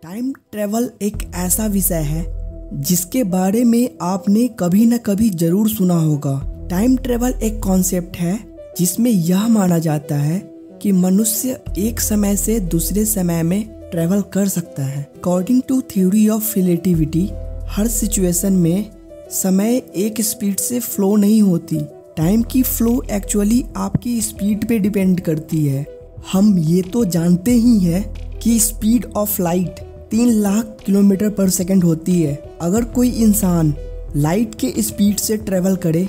Time travel एक ऐसा विषय है जिसके बारे में आपने कभी न कभी जरूर सुना होगा। टाइम ट्रेवल एक कॉन्सेप्ट है जिसमें यह माना जाता है कि मनुष्य एक समय से दूसरे समय में ट्रेवल कर सकता है। According to theory of relativity, हर सिचुएशन में समय एक स्पीड से फ्लो नहीं होती। टाइम की फ्लो एक्चुअली आपकी स्पीड पे डिपेंड करती है। हम ये तो जानते ही हैं कि speed of light 3 lakh kilometre पर सेकंड होती है। अगर कोई इंसान लाइट के स्पीड से ट्रेवल करे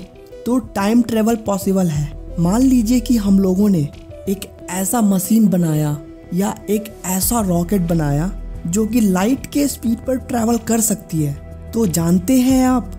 तो टाइम ट्रेवल पॉसिबल है। मान लीजिए कि हम लोगों ने एक ऐसा मशीन बनाया या एक ऐसा रॉकेट बनाया जो कि लाइट के स्पीड पर ट्रेवल कर सकती है, तो जानते हैं आप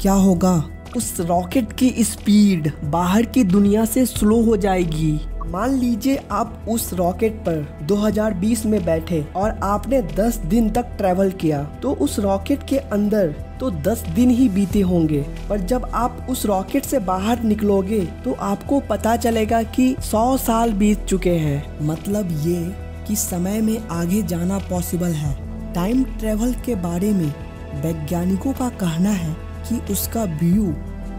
क्या होगा? उस रॉकेट की स्पीड बाहर की दुनिया से स्लो हो जाएगी। मान लीजिए आप उस रॉकेट पर 2020 में बैठे और आपने 10 दिन तक ट्रैवल किया, तो उस रॉकेट के अंदर तो 10 दिन ही बीते होंगे, पर जब आप उस रॉकेट से बाहर निकलोगे तो आपको पता चलेगा कि 100 साल बीत चुके हैं। मतलब ये कि समय में आगे जाना पॉसिबल है। टाइम ट्रेवल के बारे में वैज्ञानिकों का कहना है कि उसका व्यू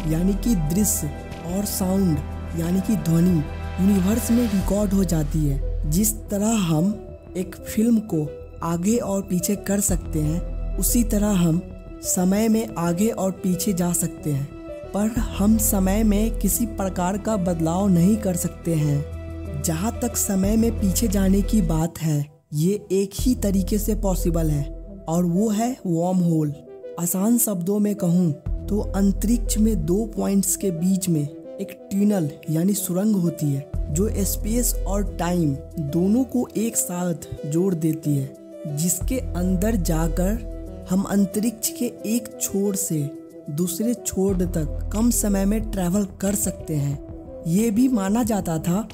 यानी कि दृश्य और साउंड यानी कि ध्वनि यूनिवर्स में रिकॉर्ड हो जाती है। जिस तरह हम एक फिल्म को आगे और पीछे कर सकते हैं, उसी तरह हम समय में आगे और पीछे जा सकते हैं, पर हम समय में किसी प्रकार का बदलाव नहीं कर सकते हैं। जहाँ तक समय में पीछे जाने की बात है, ये एक ही तरीके से पॉसिबल है और वो है वर्म होल। आसान शब्दों में कहूँ तो अंतरिक्ष में 2 पॉइंट्स के बीच में एक टनल यानी सुरंग होती है जो स्पेस और टाइम दोनों को एक साथ जोड़ देती है, जिसके अंदर जाकर हम अंतरिक्ष के एक छोर से दूसरे छोर तक कम समय में ट्रैवल कर सकते हैं। ये भी माना जाता था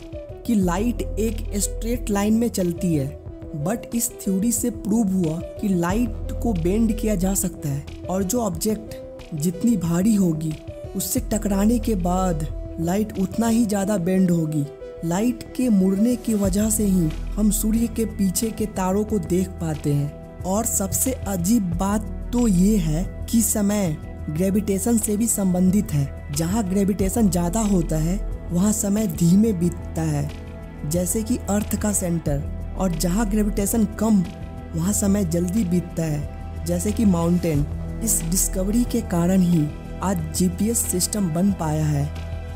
कि लाइट एक स्ट्रेट लाइन में चलती है, बट इस थ्योरी से प्रूव हुआ कि लाइट को बेंड किया जा सकता है और जो ऑब्जेक्ट जितनी भारी होगी उससे टकराने के बाद लाइट उतना ही ज़्यादा बेंड होगी। लाइट के मुड़ने की वजह से ही हम सूर्य के पीछे के तारों को देख पाते हैं। और सबसे अजीब बात तो ये है कि समय ग्रेविटेशन से भी संबंधित है। जहाँ ग्रेविटेशन ज़्यादा होता है वहाँ समय धीमे बीतता है, जैसे कि अर्थ का सेंटर, और जहाँ ग्रेविटेशन कम वहाँ समय जल्दी बीतता है, जैसे कि माउंटेन। इस डिस्कवरी के कारण ही आज जीपीएस सिस्टम बन पाया है।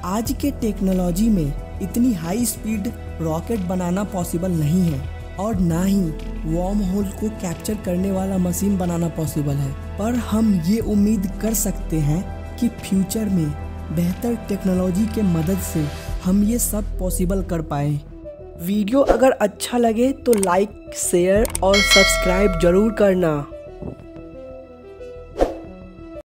आज के टेक्नोलॉजी में इतनी हाई स्पीड रॉकेट बनाना पॉसिबल नहीं है और ना ही वर्म होल को कैप्चर करने वाला मशीन बनाना पॉसिबल है, पर हम ये उम्मीद कर सकते हैं कि फ्यूचर में बेहतर टेक्नोलॉजी के मदद से हम ये सब पॉसिबल कर पाएँ। वीडियो अगर अच्छा लगे तो लाइक, शेयर और सब्सक्राइब जरूर करना।